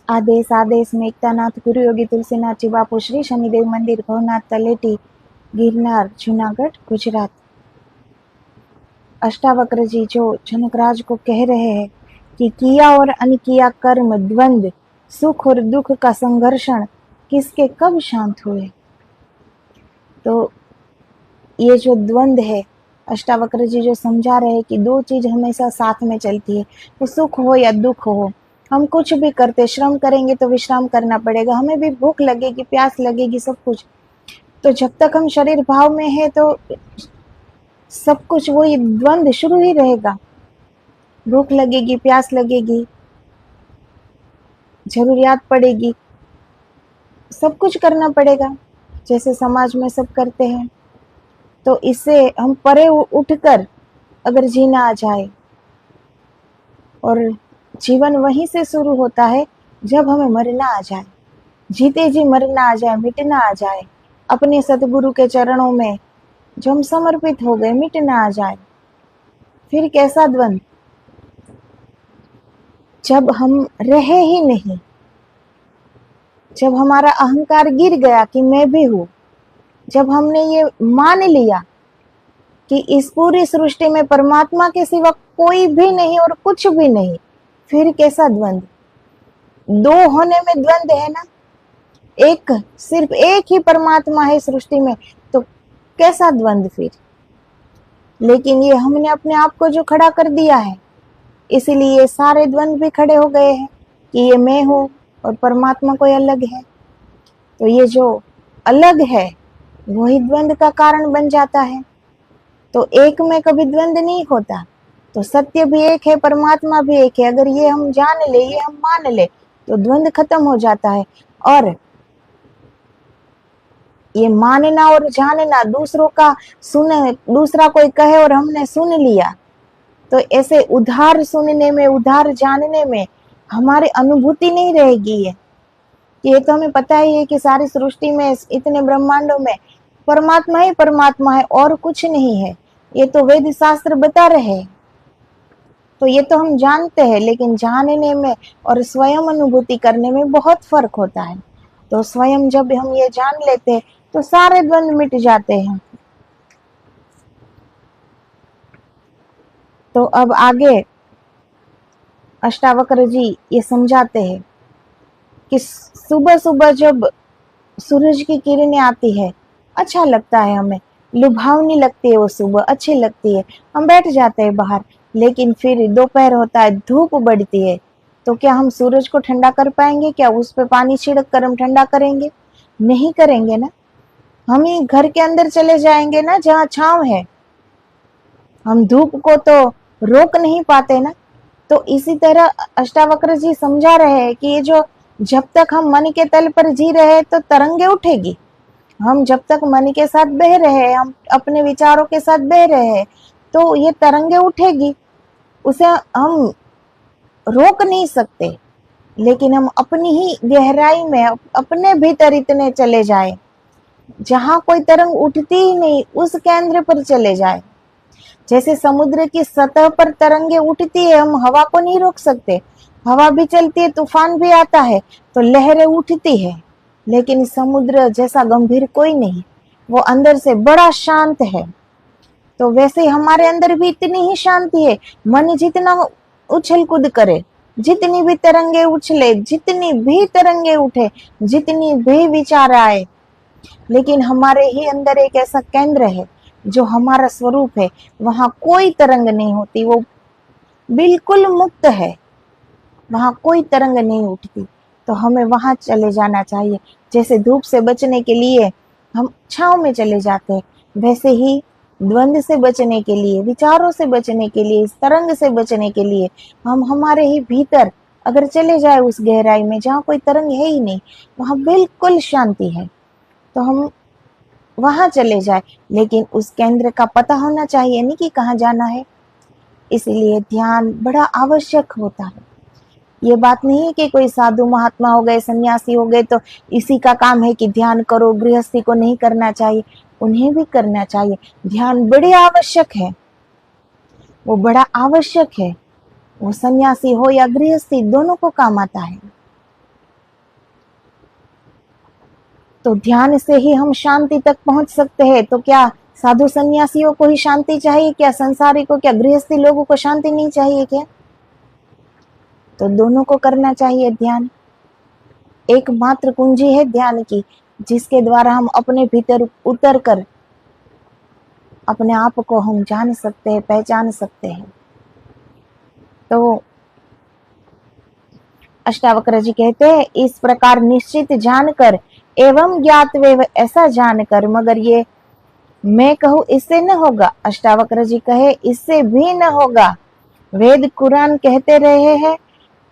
आदेश आदेश में एकतानाथ गुरु योगी तुलसीनाथ बापू श्री शनिदेव मंदिर भवनाथ तलेटी गिरनार जूनागढ़ गुजरात। अष्टावक्र जी जो जनकराज को कह रहे हैं कि किया और अनकिया कर्म द्वंद सुख और दुख का संघर्षण किसके कब शांत हुए। तो ये जो द्वंद है, अष्टावक्र जी जो समझा रहे हैं कि दो चीज हमेशा साथ में चलती है, वो सुख हो या दुख हो। हम कुछ भी करते, श्रम करेंगे तो विश्राम करना पड़ेगा, हमें भी भूख लगेगी, प्यास लगेगी, सब कुछ। तो जब तक हम शरीर भाव में है तो सब कुछ वही द्वंद शुरू ही रहेगा। भूख लगेगी, प्यास लगेगी, जरूरियात पड़ेगी, सब कुछ करना पड़ेगा जैसे समाज में सब करते हैं। तो इससे हम परे उठकर अगर जीना आ जाए, और जीवन वहीं से शुरू होता है जब हमें मरना आ जाए, जीते जी मरना आ जाए, मिटना आ जाए, अपने सतगुरु के चरणों में जो हम समर्पित हो गए मिटना आ जाए। फिर कैसा द्वंद, जब हम रहे ही नहीं, जब हमारा अहंकार गिर गया कि मैं भी हूं, जब हमने ये मान लिया कि इस पूरी सृष्टि में परमात्मा के सिवा कोई भी नहीं और कुछ भी नहीं, फिर कैसा द्वंद। दो होने में द्वंद है ना, एक सिर्फ एक ही परमात्मा है सृष्टि में, तो कैसा द्वंद फिर। लेकिन ये हमने अपने आप को जो खड़ा कर दिया है, इसीलिए सारे द्वंद भी खड़े हो गए हैं कि ये मैं हूं और परमात्मा कोई अलग है। तो ये जो अलग है वही द्वंद का कारण बन जाता है। तो एक में कभी द्वंद नहीं होता। तो सत्य भी एक है, परमात्मा भी एक है। अगर ये हम जान ले, ये हम मान ले, तो द्वंद खत्म हो जाता है। और ये मानना और जानना, दूसरों का सुने, दूसरा कोई कहे और हमने सुन लिया, तो ऐसे उधार सुनने में, उधार जानने में हमारी अनुभूति नहीं रहेगी। है ये तो हमें पता ही है कि सारी सृष्टि में, इतने ब्रह्मांडों में परमात्मा ही परमात्मा है और कुछ नहीं है। ये तो वेद शास्त्र बता रहे हैं, तो ये तो हम जानते हैं। लेकिन जानने में और स्वयं अनुभूति करने में बहुत फर्क होता है। तो स्वयं जब हम ये जान लेते हैं तो सारे द्वंद मिट जाते हैं। तो अब आगे अष्टावक्र जी ये समझाते हैं कि सुबह सुबह जब सूरज की किरणें आती है, अच्छा लगता है, हमें लुभावनी लगती है, वो सुबह अच्छी लगती है, हम बैठ जाते हैं बाहर। लेकिन फिर दोपहर होता है, धूप बढ़ती है, तो क्या हम सूरज को ठंडा कर पाएंगे? क्या उस पर पानी छिड़क कर हम ठंडा करेंगे? नहीं करेंगे ना। हम ही घर के अंदर चले जाएंगे ना जहाँ छांव है, हम धूप को तो रोक नहीं पाते ना। तो इसी तरह अष्टावक्र जी समझा रहे हैं कि ये जो, जब तक हम मन के तल पर जी रहे तो तरंगे उठेगी। हम जब तक मन के साथ बह रहे, हम अपने विचारों के साथ बह रहे, तो ये तरंगे उठेगी, उसे हम रोक नहीं सकते। लेकिन हम अपनी ही गहराई में, अपने भीतर इतने चले जाए, जहां कोई तरंग उठती ही नहीं, उस केंद्र पर चले जाए। जैसे समुद्र की सतह पर तरंगे उठती है, हम हवा को नहीं रोक सकते, हवा भी चलती है, तूफान भी आता है, तो लहरें उठती है। लेकिन समुद्र जैसा गंभीर कोई नहीं, वो अंदर से बड़ा शांत है। तो वैसे हमारे अंदर भी इतनी ही शांति है। मन जितना उछल कूद करे, जितनी भी तरंगे उछले, जितनी भी तरंगे उठे, जितनी भी विचार आए, लेकिन हमारे ही अंदर एक ऐसा केंद्र है जो हमारा स्वरूप है, वहां कोई तरंग नहीं होती, वो बिल्कुल मुक्त है, वहां कोई तरंग नहीं उठती। तो हमें वहां चले जाना चाहिए। जैसे धूप से बचने के लिए हम छांव में चले जाते हैं, वैसे ही द्वंद से बचने के लिए, विचारों से बचने के लिए, इस तरंग से बचने के लिए हम हमारे ही भीतर अगर चले जाए उस गहराई में जहाँ कोई तरंग है ही नहीं, वहां बिल्कुल शांति है, तो हम वहां चले जाए। लेकिन उस केंद्र का पता होना चाहिए नहीं कि कहाँ जाना है। इसलिए ध्यान बड़ा आवश्यक होता है। ये बात नहीं है कि कोई साधु महात्मा हो गए, सन्यासी हो गए, तो इसी का काम है कि ध्यान करो, गृहस्थी को नहीं करना चाहिए। उन्हें भी करना चाहिए। ध्यान बड़े आवश्यक है, वो बड़ा आवश्यक है। वो सन्यासी हो या गृहस्थी, दोनों को काम आता है। तो ध्यान से ही हम शांति तक पहुंच सकते हैं। तो क्या साधु सन्यासियों को ही शांति चाहिए क्या? संसारिकों, क्या गृहस्थी लोगों को शांति नहीं चाहिए क्या? तो दोनों को करना चाहिए ध्यान। एकमात्र कुंजी है ध्यान की, जिसके द्वारा हम अपने भीतर उतर कर अपने आप को हम जान सकते हैं, पहचान सकते हैं। तो अष्टावक्र जी कहते हैं, इस प्रकार निश्चित जानकर एवं ज्ञात वे, ऐसा जानकर, मगर ये मैं कहूँ इससे न होगा। अष्टावक्र जी कहे इससे भी न होगा। वेद कुरान कहते रहे हैं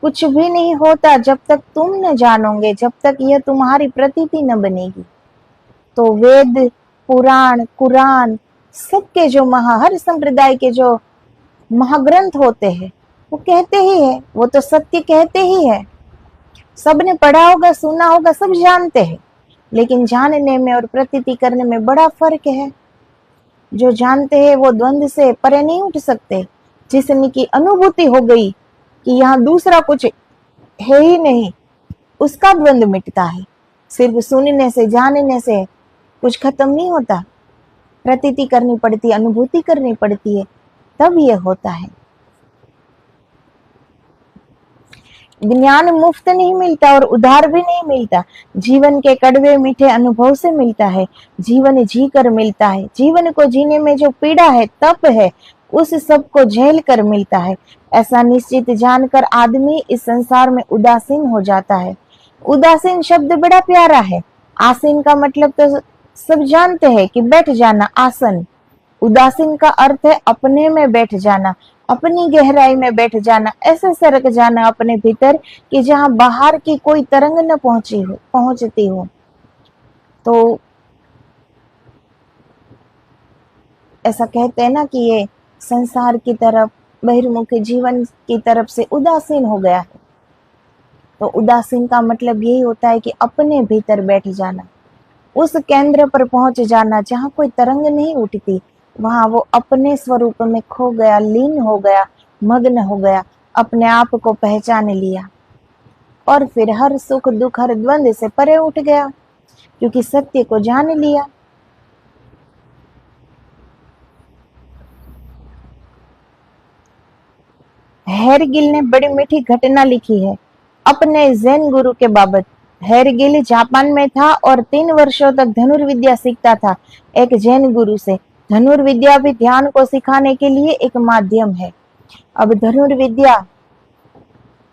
कुछ भी नहीं होता जब तक तुम न जानोगे, जब तक यह तुम्हारी प्रतीति न बनेगी। तो वेद, पुराण, कुरान सबके जो हर संप्रदाय के जो महाग्रंथ होते हैं वो कहते ही है, वो तो सत्य कहते ही है। सबने पढ़ा होगा, सुना होगा, सब जानते हैं, लेकिन जानने में और प्रतीति करने में बड़ा फर्क है। जो जानते हैं वो द्वंद्व से परे नहीं उठ सकते। जिसने की अनुभूति हो गई कि यहाँ दूसरा कुछ है ही नहीं, उसका द्वंद्व मिटता है। सिर्फ सुनने से, जानने से कुछ खत्म नहीं होता। प्रतीति करनी पड़ती है, अनुभूति करनी पड़ती है, तब ये होता है। ज्ञान मुफ्त नहीं मिलता और उधार भी नहीं मिलता। जीवन के कड़वे मीठे अनुभव से मिलता है, जीवन जी कर मिलता है। जीवन को जीने में जो पीड़ा है, तप है, उस सब को झेल कर मिलता है। ऐसा निश्चित जानकर आदमी इस संसार में उदासीन हो जाता है। उदासीन शब्द बड़ा प्यारा है। आसीन का मतलब तो सब जानते हैं कि बैठ जाना, आसन। उदासीन का अर्थ है अपने में बैठ जाना, अपनी गहराई में बैठ जाना, ऐसे सरक जाना अपने भीतर कि जहां बाहर की कोई तरंग न पहुंचती हो। तो ऐसा कहते हैं ना कि ये संसार की तरफ, बहिर्मुखी जीवन की तरफ से उदासीन हो गया है। तो उदासीन का मतलब यही होता है कि अपने भीतर बैठ जाना, उस केंद्र पर पहुंच जाना जहां कोई तरंग नहीं उठती। वहां वो अपने स्वरूप में खो गया, लीन हो गया, मग्न हो गया, अपने आप को पहचान लिया और फिर हर सुख दुख, हर द्वंद्व से परे उठ गया, क्योंकि सत्य को जान लिया। हेरगिल ने बड़ी मीठी घटना लिखी है अपने जैन गुरु के बाबत। हेरगिल जापान में था और 3 वर्षों तक धनुर्विद्या सीखता था एक जैन गुरु से। धनुर्विद्या भी ध्यान को सिखाने के लिए एक माध्यम है। अब धनुर्विद्या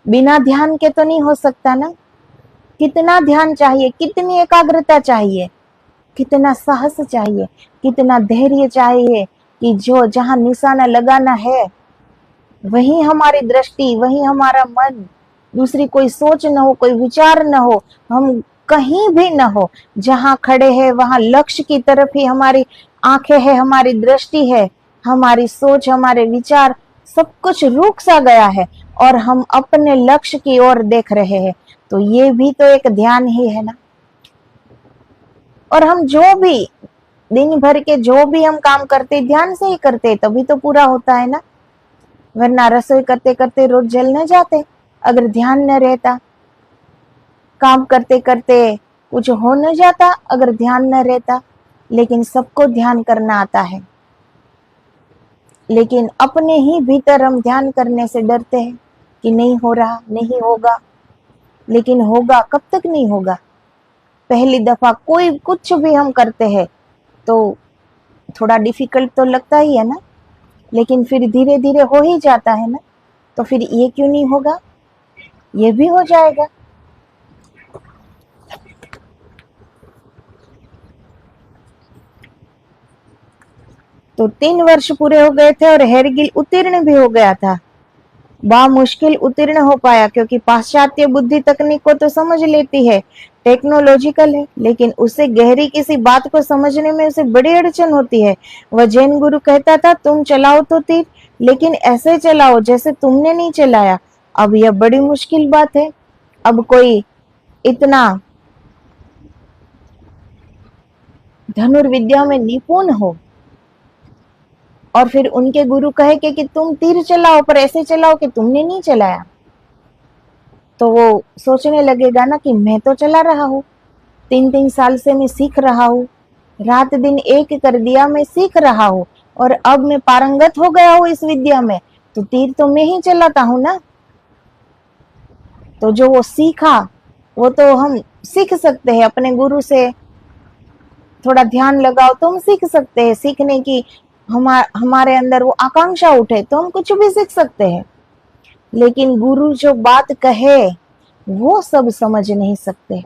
बिना ध्यान के तो नहीं हो सकता ना। कितना ध्यान चाहिए, कितनी एकाग्रता चाहिए, कितना साहस चाहिए, कितना धैर्य चाहिए कि जो जहां निशाना लगाना है वही हमारी दृष्टि, वही हमारा मन, दूसरी कोई सोच न हो, कोई विचार न हो, हम कहीं भी न हो, जहां खड़े हैं वहां लक्ष्य की तरफ ही हमारी आंखें है, हमारी दृष्टि है, हमारी सोच, हमारे विचार, सब कुछ रुक सा गया है और हम अपने लक्ष्य की ओर देख रहे हैं। तो ये भी तो एक ध्यान ही है ना। और हम जो भी दिन भर के जो भी हम काम करते ध्यान से ही करते, तभी तो पूरा होता है ना। वरना रसोई करते करते रोज जल न जाते अगर ध्यान न रहता। काम करते करते कुछ हो न जाता अगर ध्यान न रहता। लेकिन सबको ध्यान करना आता है, लेकिन अपने ही भीतर हम ध्यान करने से डरते हैं कि नहीं हो रहा, नहीं होगा। लेकिन होगा, कब तक नहीं होगा। पहली दफा कोई कुछ भी हम करते हैं तो थोड़ा डिफिकल्ट तो लगता ही है ना, लेकिन फिर धीरे धीरे हो ही जाता है ना। तो फिर ये क्यों नहीं होगा, ये भी हो जाएगा। तो 3 वर्ष पूरे हो गए थे और हेरगिल उत्तीर्ण भी हो गया था। मुश्किल उत्तीर्ण हो पाया क्योंकि पाश्चात्य बुद्धि तकनीक को तो समझ लेती है, टेक्नोलॉजिकल है, लेकिन उसे गहरी किसी बात को समझने में उसे बड़ी अड़चन होती है। वह जैन गुरु कहता था तुम चलाओ तो तीर, लेकिन ऐसे चलाओ जैसे तुमने नहीं चलाया। अब यह बड़ी मुश्किल बात है। अब कोई इतना धनुर्विद्या में निपुण हो और फिर उनके गुरु कहे कि तुम तीर चलाओ पर ऐसे चलाओ कि तुमने नहीं चलाया, तो वो सोचने लगेगा ना कि मैं तो चला रहा हूं, तीन तीन साल से मैं सीख रहा हूँ, रात दिन एक कर दिया, मैं सीख रहा हूँ और अब मैं पारंगत हो गया हूँ इस विद्या में, तो तीर तो मैं ही चलाता हूँ ना। तो जो वो सीखा वो तो हम सीख सकते हैं अपने गुरु से, थोड़ा ध्यान लगाओ तो हम सीख सकते हैं। सीखने की हमारे अंदर वो आकांक्षा उठे तो हम कुछ भी सीख सकते हैं। लेकिन गुरु जो बात कहे वो सब समझ नहीं सकते।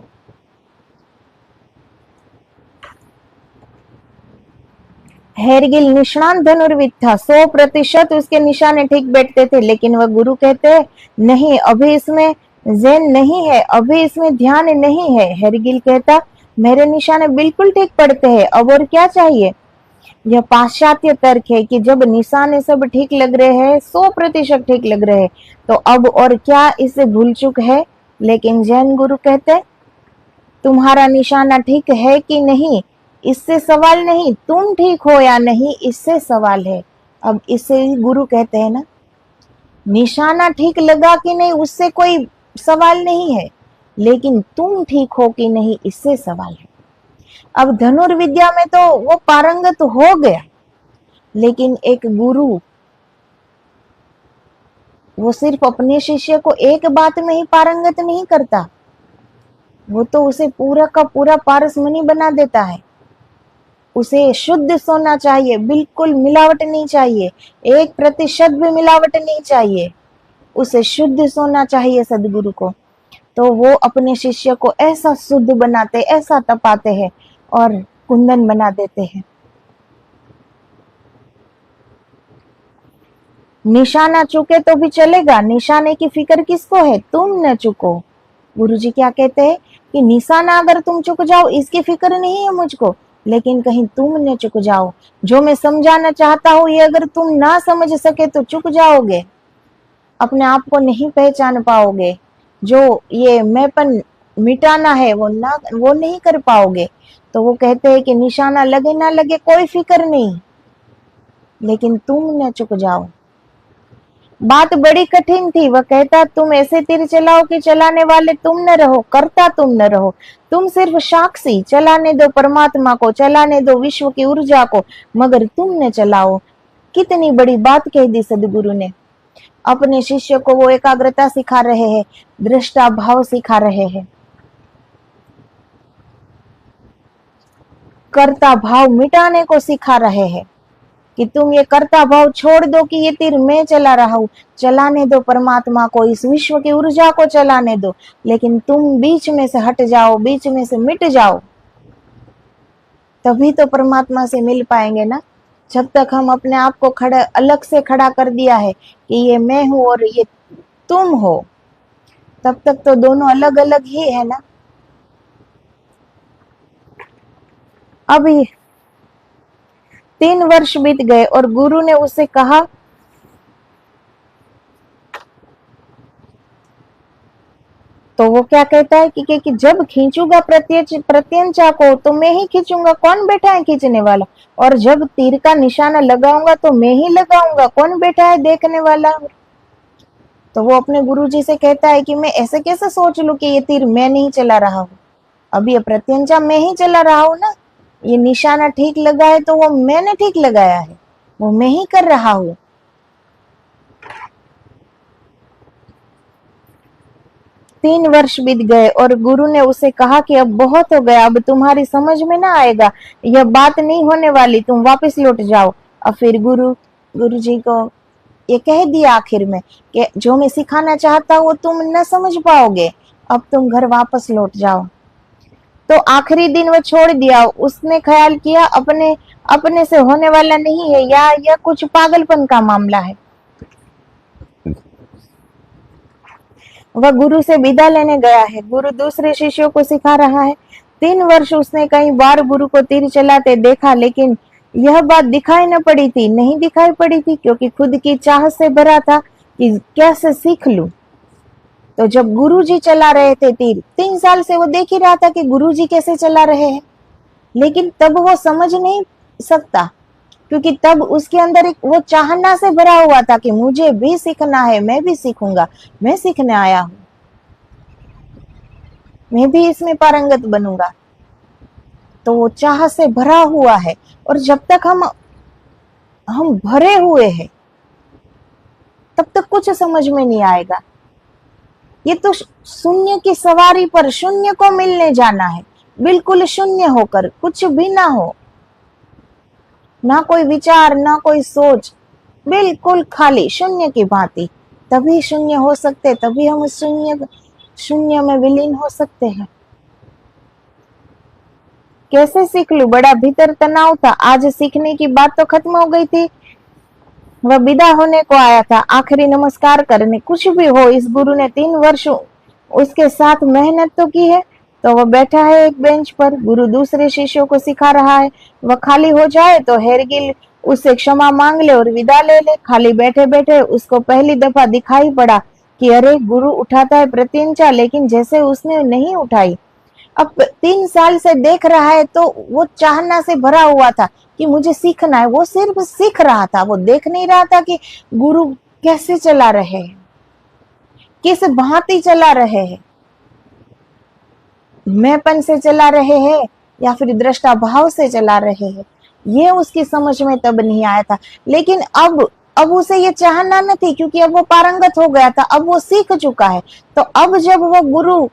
हेरगिल निष्णात धनुर्विद था, 100% उसके निशाने ठीक बैठते थे, लेकिन वह गुरु कहते नहीं, अभी इसमें ज़ेन नहीं है, अभी इसमें ध्यान नहीं है। हेरगिल कहता मेरे निशाने बिल्कुल ठीक पड़ते हैं, अब और क्या चाहिए। यह पाश्चात्य तर्क है कि जब निशाने सब ठीक लग रहे हैं, 100% ठीक लग रहे हैं, तो अब और क्या इससे भूल चुक है। लेकिन जैन गुरु कहते तुम्हारा निशाना ठीक है कि नहीं इससे सवाल नहीं, तुम ठीक हो या नहीं इससे सवाल है। अब इससे गुरु कहते हैं ना, निशाना ठीक लगा कि नहीं उससे कोई सवाल नहीं है, लेकिन तुम ठीक हो कि नहीं इससे सवाल है। अब धनुर्विद्या में तो वो पारंगत हो गया, लेकिन एक गुरु वो सिर्फ अपने शिष्य को एक बात में ही पारंगत नहीं करता, वो तो उसे पूरा का पूरा पारसमणि बना देता है। उसे शुद्ध सोना चाहिए, बिल्कुल मिलावट नहीं चाहिए, 1% भी मिलावट नहीं चाहिए, उसे शुद्ध सोना चाहिए सदगुरु को। तो वो अपने शिष्य को ऐसा शुद्ध बनाते, ऐसा तपाते हैं और कुंदन बना देते हैं। निशाना चुके तो भी चलेगा, निशाने की फिक्र किसको है, तुम न चुको। गुरुजी क्या कहते हैं कि निशाना अगर तुम चुक जाओ इसकी फिक्र नहीं है मुझको, लेकिन कहीं तुम न चुक जाओ। जो मैं समझाना चाहता हूँ ये अगर तुम ना समझ सके तो चुक जाओगे, अपने आप को नहीं पहचान पाओगे। जो ये मैंपन मिटाना है वो नहीं कर पाओगे। तो वो कहते हैं कि निशाना लगे ना लगे कोई फिक्र नहीं, लेकिन तुम न चुक जाओ। बात बड़ी कठिन थी। वह कहता तुम ऐसे तीर चलाओ कि चलाने वाले तुम न रहो, करता तुम न रहो, तुम सिर्फ साक्षी, चलाने दो परमात्मा को, चलाने दो विश्व की ऊर्जा को, मगर तुम न चलाओ। कितनी बड़ी बात कह दी सदगुरु ने। अपने शिष्य को वो एकाग्रता सिखा रहे हैं, दृष्टा भाव सिखा रहे हैं, कर्ता भाव मिटाने को सिखा रहे हैं कि तुम ये कर्ता भाव छोड़ दो कि ये तीर मैं चला रहा हूं, चलाने दो परमात्मा को, इस विश्व की ऊर्जा को चलाने दो, लेकिन तुम बीच में से हट जाओ, बीच में से मिट जाओ, तभी तो परमात्मा से मिल पाएंगे ना। जब तक हम अपने आप को खड़ा अलग से खड़ा कर दिया है कि ये मैं हूं और ये तुम हो, तब तक तो दोनों अलग अलग ही है ना। अभी 3 वर्ष बीत गए और गुरु ने उससे कहा तो वो क्या कहता है कि जब खींचूंगा प्रत्यंचा को तो मैं ही खींचूंगा, कौन बैठा है खींचने वाला, और जब तीर का निशाना लगाऊंगा तो मैं ही लगाऊंगा, कौन बैठा है देखने वाला। तो वो अपने गुरुजी से कहता है कि मैं ऐसे कैसे सोच लूं कि ये तीर मैं नहीं चला रहा हूं, अब ये प्रत्यंचा मैं ही चला रहा हूं ना, ये निशाना ठीक लगा है तो वो मैंने ठीक लगाया है, वो मैं ही कर रहा हूं। 3 वर्ष बीत गए और गुरु ने उसे कहा कि अब बहुत हो गया, अब तुम्हारी समझ में ना आएगा, यह बात नहीं होने वाली, तुम वापस लौट जाओ। अब फिर गुरु जी को ये कह दिया आखिर में कि जो मैं सिखाना चाहता हूँ तुम न समझ पाओगे, अब तुम घर वापस लौट जाओ। तो आखिरी दिन वो छोड़ दिया। उसने ख्याल किया अपने अपने से होने वाला नहीं है, या यह कुछ पागलपन का मामला है। वह गुरु से विदा लेने गया है, गुरु दूसरे शिष्यों को सिखा रहा है। 3 वर्ष उसने कई बार गुरु को तीर चलाते देखा, लेकिन यह बात दिखाई न पड़ी थी, नहीं दिखाई पड़ी थी, क्योंकि खुद की चाह से भरा था कि कैसे सीख लूं। तो जब गुरुजी चला रहे थे तीर, 3 साल से वो देख ही रहा था कि गुरुजी कैसे चला रहे हैं, लेकिन तब वो समझ नहीं सकता, क्योंकि तब उसके अंदर एक वो चाहना से भरा हुआ था कि मुझे भी सीखना है, मैं भी सीखूंगा, मैं सीखने आया हूं, मैं भी इसमें पारंगत बनूंगा। तो वो चाह से भरा हुआ है। और जब तक हम भरे हुए हैं तब तक कुछ समझ में नहीं आएगा। ये तो शून्य की सवारी पर शून्य को मिलने जाना है, बिल्कुल शून्य होकर, कुछ भी ना हो, ना कोई विचार ना कोई सोच, बिल्कुल खाली शून्य की भांति। तभी शून्य हो सकते, तभी हम शून्य में विलीन हो सकते हैं। कैसे सीख लूं, बड़ा भीतर तनाव था। आज सीखने की बात तो खत्म हो गई थी। वह विदा होने को आया था, आखिरी नमस्कार करने। कुछ भी हो, इस गुरु ने 3 वर्ष उसके साथ मेहनत तो की है। तो वह बैठा है एक बेंच पर, गुरु दूसरे शिष्यों को सिखा रहा है। वह खाली हो जाए तो हेरगिल उससे क्षमा मांग ले और विदा ले ले। खाली बैठे बैठे उसको पहली दफा दिखाई पड़ा कि अरे गुरु उठाता है प्रत्यंचा, लेकिन जैसे उसने नहीं उठाई। अब 3 साल से देख रहा है तो वो चाहना से भरा हुआ था कि मुझे सीखना है। वो सिर्फ सीख रहा था, वो देख नहीं रहा था कि गुरु कैसे चला रहे हैं, किस भांति चला रहे हैं, मैंपन से चला रहे हैं या फिर दृष्टा भाव से चला रहे हैं। ये उसकी समझ में तब नहीं आया था। लेकिन अब उसे ये चाहना न थी, क्योंकि अब वो पारंगत हो गया था, अब वो सीख चुका है। तो अब जब वो गुरु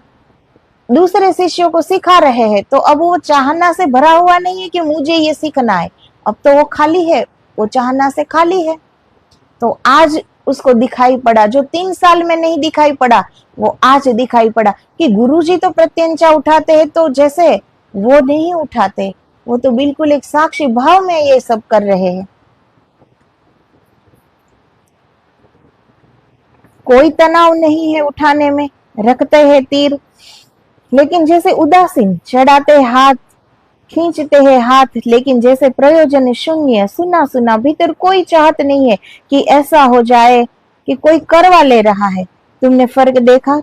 दूसरे शिष्यों को सिखा रहे हैं तो अब वो चाहना से भरा हुआ नहीं है कि मुझे ये सीखना है। अब तो वो खाली है, वो चाहना से खाली है। तो आज उसको दिखाई पड़ा, जो 3 साल में नहीं दिखाई पड़ा वो आज दिखाई पड़ा कि गुरुजी तो प्रत्यंचा उठाते हैं, तो जैसे वो नहीं उठाते, वो तो बिल्कुल एक साक्षी भाव में ये सब कर रहे हैं। कोई तनाव नहीं है उठाने में, रखते हैं तीर, लेकिन जैसे उदासीन, चढ़ाते हाथ, खींचते हैं हाथ, लेकिन जैसे प्रयोजन शून्य, सुना सुना, भीतर कोई चाहत नहीं है कि ऐसा हो जाए कि कोई करवा ले रहा है। तुमने फर्क देखा?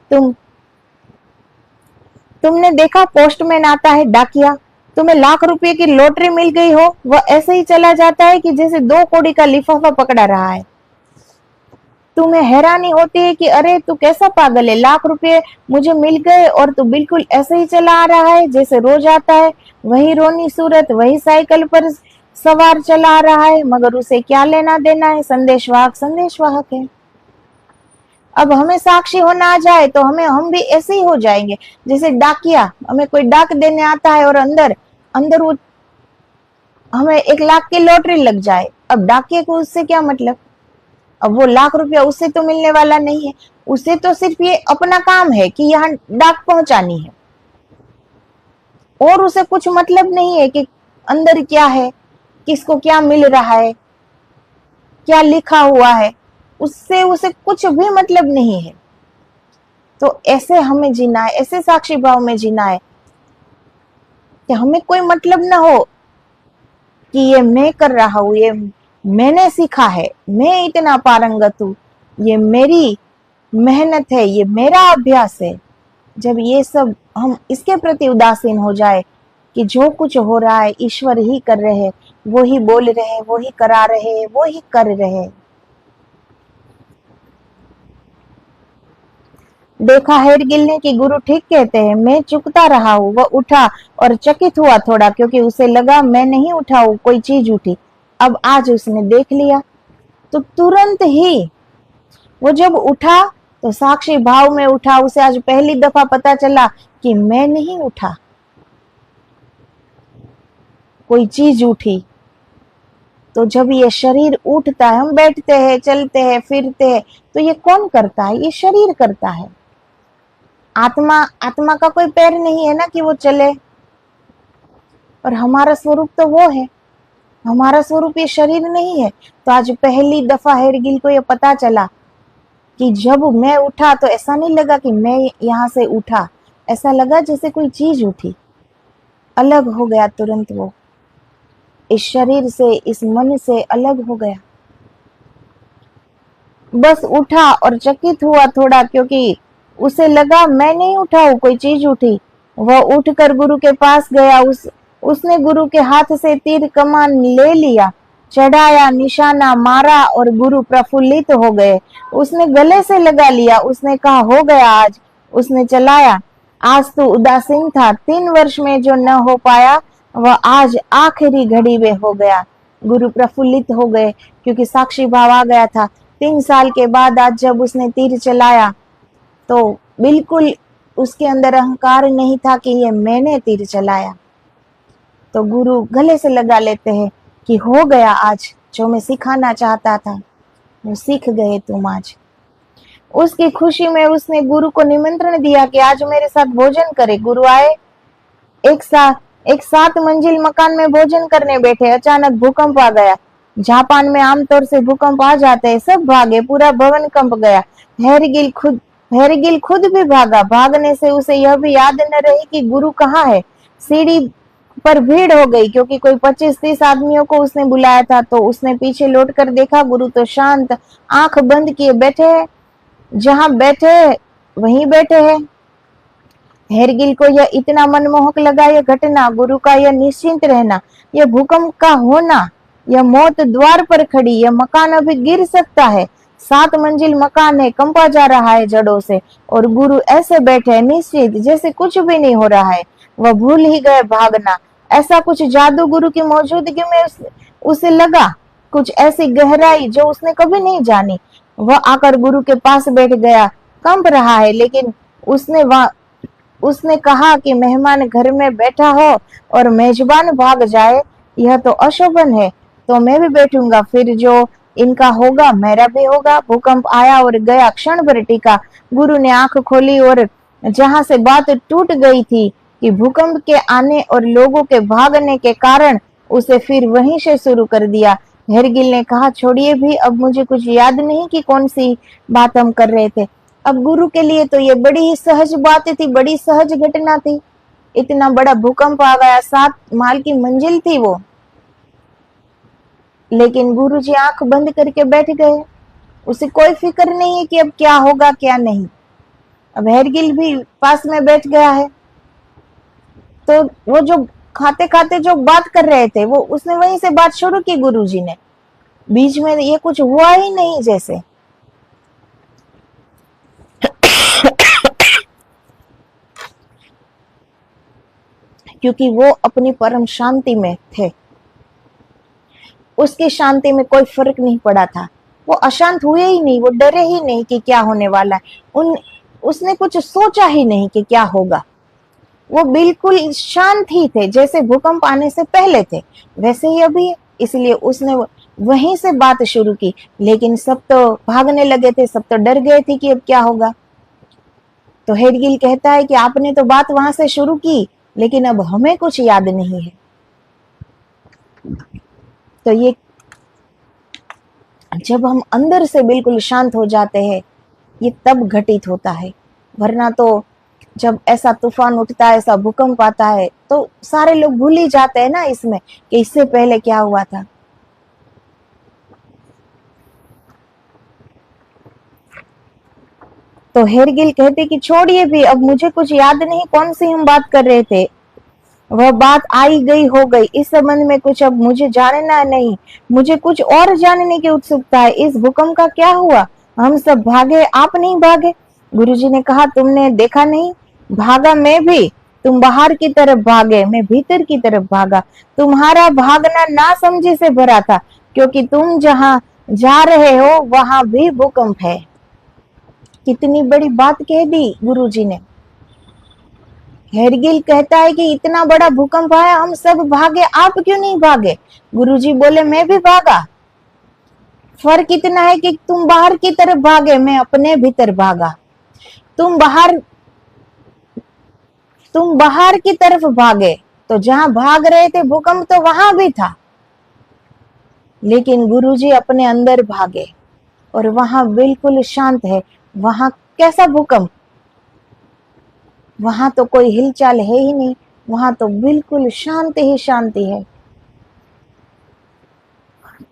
तुमने देखा पोस्टमैन आता है, डाकिया, तुम्हें लाख रुपए की लॉटरी मिल गई हो, वह ऐसे ही चला जाता है कि जैसे 2 कौड़ी का लिफाफा पकड़ा रहा है। तुम्हें हैरानी होती है कि अरे तू कैसा पागल है, लाख रुपए मुझे मिल गए और तू बिल्कुल ऐसे ही चला आ रहा है जैसे रोज आता है, वही रोनी सूरत, वही साइकिल पर सवार चला आ रहा है, मगर उसे क्या लेना देना है, संदेशवाहक है। अब हमें साक्षी होना आ जाए तो हम भी ऐसे ही हो जाएंगे जैसे डाकिया। हमें कोई डाक देने आता है और अंदर वो हमें 1 लाख की लॉटरी लग जाए। अब डाकिया को उससे क्या मतलब? अब वो लाख रुपया उससे तो मिलने वाला नहीं है, उसे तो सिर्फ ये अपना काम है कि यहाँ डाक पहुंचानी है, और उसे कुछ मतलब नहीं है कि अंदर क्या है, किसको क्या मिल रहा है, क्या लिखा हुआ है, उससे उसे कुछ भी मतलब नहीं है। तो ऐसे हमें जीना है, ऐसे साक्षी भाव में जीना है कि हमें कोई मतलब ना हो कि ये मैं कर रहा हूं, ये मैंने सीखा है, मैं इतना पारंगत हूं, ये मेरी मेहनत है, ये मेरा अभ्यास है। जब ये सब हम इसके प्रति उदासीन हो जाए कि जो कुछ हो रहा है ईश्वर ही कर रहे हैं, वो ही बोल रहे हैं, वो ही करा रहे हैं, वो ही कर रहे हैं। देखा हेरगिल ने कि गुरु ठीक कहते हैं, मैं चुकता रहा हूं। वह उठा और चकित हुआ थोड़ा, क्योंकि उसे लगा मैं नहीं उठा हूं, कोई चीज उठी। अब आज उसने देख लिया तो तुरंत ही वो जब उठा तो साक्षी भाव में उठा। उसे आज पहली दफा पता चला कि मैं नहीं उठा, कोई चीज उठी। तो जब ये शरीर उठता है, हम बैठते हैं, चलते हैं, फिरते हैं, तो ये कौन करता है? ये शरीर करता है। आत्मा का कोई पैर नहीं है ना कि वो चले, और हमारा स्वरूप तो वो है, हमारा स्वरूप ये शरीर नहीं है। तो आज पहली दफा हेरगिल को ये पता चला कि जब मैं उठा तो ऐसा नहीं लगा कि मैं यहाँ से उठा, ऐसा लगा जैसे कोई चीज उठी, अलग हो गया तुरंत। वो इस शरीर से, इस मन से अलग हो गया। बस उठा और चकित हुआ थोड़ा, क्योंकि उसे लगा मैं नहीं उठा हूं, कोई चीज उठी। वह उठकर गुरु के पास गया। उसने गुरु के हाथ से तीर कमान ले लिया, चढ़ाया, निशाना मारा और गुरु प्रफुल्लित हो गए। उसने गले से लगा लिया। उसने कहा हो गया आज। उसने चलाया। आज तो उदासीन था, 3 वर्ष में जो न हो पाया वह आज आखिरी घड़ी में हो गया। गुरु प्रफुल्लित हो गए क्योंकि साक्षी भाव आ गया था। 3 साल के बाद आज जब उसने तीर चलाया तो बिल्कुल उसके अंदर अहंकार नहीं था कि ये मैंने तीर चलाया। तो गुरु गले से लगा लेते हैं कि हो गया, आज जो मैं सिखाना चाहता था वो सीख गए तुम आज। उसकी खुशी में उसने गुरु को निमंत्रण दिया कि आज मेरे साथ भोजन करे। गुरु आए, एक 7 मंजिल मकान में भोजन करने बैठे, अचानक भूकंप आ गया। जापान में आमतौर से भूकंप आ जाते हैं, सब भागे, पूरा भवन कंप गया। हैरिगिल खुद भी भागा। भागने से उसे यह भी याद न रही कि गुरु कहाँ है। सीढ़ी पर भीड़ हो गई क्योंकि कोई 25-30 आदमियों को उसने बुलाया था। तो उसने पीछे लौटकर देखा, गुरु तो शांत आंख बंद किए बैठे हैं, जहां बैठे वहीं बैठे हैं। हेरगिल को यह इतना मनमोहक लगा, यह घटना, गुरु का यह निश्चिंत रहना, यह भूकंप का होना, यह मौत द्वार पर खड़ी, यह मकान अभी गिर सकता है। 7 मंजिल मकान है, कंपा जा रहा है जड़ों से, और गुरु ऐसे बैठे निश्चित जैसे कुछ भी नहीं हो रहा है। वह भूल ही गए भागना। ऐसा कुछ जादू गुरु की मौजूदगी में उसे लगा, कुछ ऐसी गहराई जो उसने कभी नहीं जानी। वह आकर गुरु के पास बैठ गया। कंप रहा है, लेकिन उसने कहा कि मेहमान घर में बैठा हो और मेजबान भाग जाए, यह तो अशोभन है। तो मैं भी बैठूंगा, फिर जो इनका होगा मेरा भी होगा। भूकंप आया और गया, क्षण भर टिका। गुरु ने आंख खोली और जहां से बात टूट गई थी कि भूकंप के आने और लोगों के भागने के कारण, उसे फिर वहीं से शुरू कर दिया। हेरगिल ने कहा, छोड़िए भी, अब मुझे कुछ याद नहीं कि कौन सी बात हम कर रहे थे। अब गुरु के लिए तो ये बड़ी ही सहज बात थी, बड़ी सहज घटना थी। इतना बड़ा भूकंप आ गया, 7 माल की मंजिल थी वो, लेकिन गुरु जी आंख बंद करके बैठ गए। उसे कोई फिक्र नहीं है कि अब क्या होगा क्या नहीं। अब हेरगिल भी पास में बैठ गया है, तो वो जो खाते खाते जो बात कर रहे थे, वो उसने वहीं से बात शुरू की। गुरु जी ने बीच में ये कुछ हुआ ही नहीं जैसे। क्योंकि वो अपनी परम शांति में थे, उसकी शांति में कोई फर्क नहीं पड़ा था। वो अशांत हुए ही नहीं, वो डरे ही नहीं कि क्या होने वाला है। उसने कुछ सोचा ही नहीं कि क्या होगा। वो बिल्कुल शांत ही थे, जैसे भूकंप आने से पहले थे वैसे ही अभी। इसलिए उसने वहीं से बात शुरू की, लेकिन सब तो भागने लगे थे, सब तो डर गए थे कि अब क्या होगा। तो हेडगिल कहता है कि आपने तो बात वहां से शुरू की, लेकिन अब हमें कुछ याद नहीं है। तो ये जब हम अंदर से बिल्कुल शांत हो जाते हैं, ये तब घटित होता है। वरना तो जब ऐसा तूफान उठता है, ऐसा भूकंप आता है, तो सारे लोग भूल ही जाते हैं ना इसमें कि इससे पहले क्या हुआ था। तो हेरगिल कहते कि छोड़िए भी, अब मुझे कुछ याद नहीं कौन सी हम बात कर रहे थे। वह बात आई गई हो गई, इस संबंध में कुछ अब मुझे जानना नहीं। मुझे कुछ और जानने की उत्सुकता है। इस भूकंप का क्या हुआ? हम सब भागे, आप नहीं भागे। गुरुजी ने कहा, तुमने देखा नहीं? भागा मैं भी। तुम बाहर की तरफ भागे, मैं भीतर की तरफ भागा। तुम्हारा भागना ना समझी से भरा था, क्योंकि तुम जहां जा रहे हो वहां भी भूकंप है। कितनी बड़ी बात कह दी गुरुजी ने। हेरगिल कहता है कि इतना बड़ा भूकंप आया, हम सब भागे, आप क्यों नहीं भागे? गुरुजी बोले, मैं भी भागा। फर्क इतना है कि तुम बाहर की तरफ भागे, मैं अपने भीतर भागा। तुम बाहर की तरफ भागे, तो जहां भाग रहे थे भूकंप तो वहां भी था, लेकिन गुरुजी अपने अंदर भागे और वहां बिल्कुल शांत है। वहां कैसा भूकंप? वहां तो कोई हिलचाल है ही नहीं, वहां तो बिल्कुल शांति ही शांति है।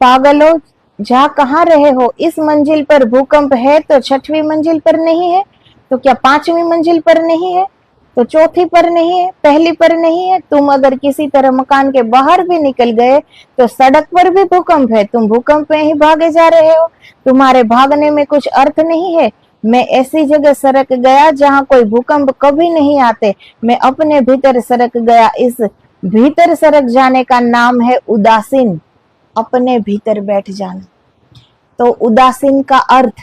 पागलो, जा कहां रहे हो? इस मंजिल पर भूकंप है तो 6वीं मंजिल पर नहीं है? तो क्या 5वीं मंजिल पर नहीं है? तो 4थी पर नहीं है? पहली पर नहीं है? तुम अगर किसी तरह मकान के बाहर भी निकल गए तो सड़क पर भी भूकंप है। तुम भूकंप में ही भागे जा रहे हो। तुम्हारे भागने में कुछ अर्थ नहीं है। मैं ऐसी जगह सरक गया जहां कोई भूकंप कभी नहीं आते। मैं अपने भीतर सरक गया, इस भीतर सरक जाने का नाम है उदासीन, अपने भीतर बैठ जाना। तो उदासीन का अर्थ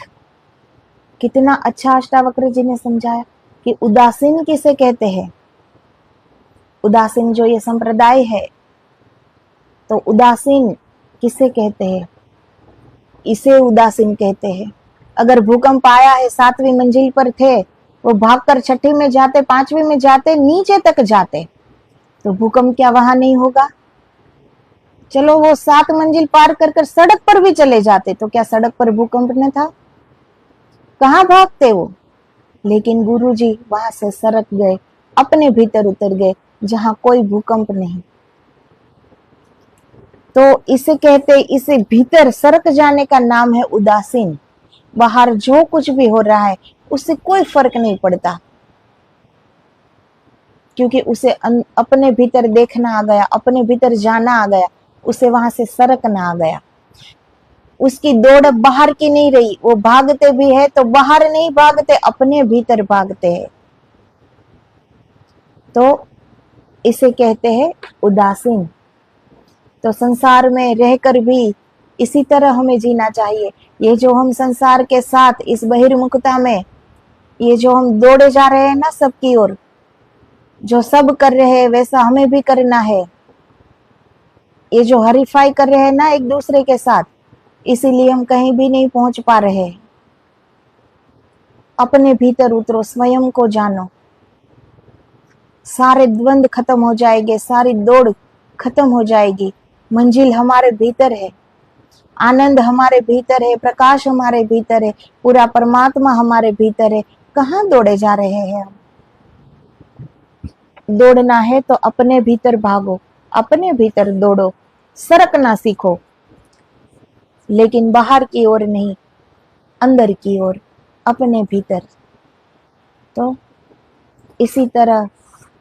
कितना अच्छा अष्टावक्र जी ने समझाया कि उदासीन किसे कहते हैं। उदासीन जो ये संप्रदाय है, तो उदासीन किसे कहते हैं, इसे उदासीन कहते हैं। अगर भूकंप आया है, 7वीं मंजिल पर थे, वो भागकर 6ठी में जाते, 5वीं में जाते, नीचे तक जाते, तो भूकंप क्या वहां नहीं होगा? चलो वो 7 मंजिल पार कर कर सड़क पर भी चले जाते, तो क्या सड़क पर भूकंप न था? कहाँ भागते वो? लेकिन गुरुजी वहां से सरक गए, अपने भीतर उतर गए, जहां कोई भूकंप नहीं। तो इसे कहते, इसे भीतर सरक जाने का नाम है उदासीन। बाहर जो कुछ भी हो रहा है उससे कोई फर्क नहीं पड़ता, क्योंकि उसे अपने भीतर देखना आ गया, अपने भीतर जाना आ गया, उसे वहां से सरकना आ गया। उसकी दौड़ बाहर की नहीं रही, वो भागते भी है तो बाहर नहीं भागते, अपने भीतर भागते हैं। तो इसे कहते हैं उदासीन। तो संसार में रहकर भी इसी तरह हमें जीना चाहिए। ये जो हम संसार के साथ इस बहिर्मुखता में, ये जो हम दौड़े जा रहे हैं ना सबकी ओर, जो सब कर रहे हैं वैसा हमें भी करना है। ये जो हरीफाई कर रहे हैं ना एक दूसरे के साथ, इसीलिए हम कहीं भी नहीं पहुंच पा रहे। अपने भीतर उतरो, स्वयं को जानो, सारे द्वंद खत्म हो जाएंगे, सारी दौड़ खत्म हो जाएगी। मंजिल हमारे भीतर है, आनंद हमारे भीतर है, प्रकाश हमारे भीतर है, पूरा परमात्मा हमारे भीतर है। कहाँ दौड़े जा रहे हैं हम? दौड़ना है तो अपने भीतर भागो, अपने भीतर दौड़ो, सरकना सीखो, लेकिन बाहर की ओर नहीं, अंदर की ओर, अपने भीतर। तो इसी तरह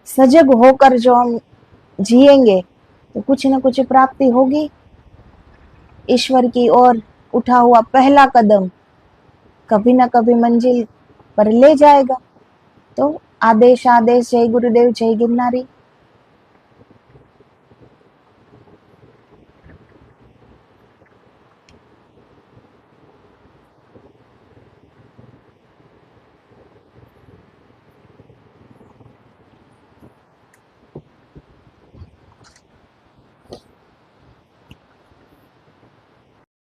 सजग होकर जो हम जिएंगे तो कुछ न कुछ प्राप्ति होगी। ईश्वर की ओर उठा हुआ पहला कदम कभी न कभी मंजिल पर ले जाएगा। तो आदेश आदेश, जय गुरुदेव, जय गिरनारी।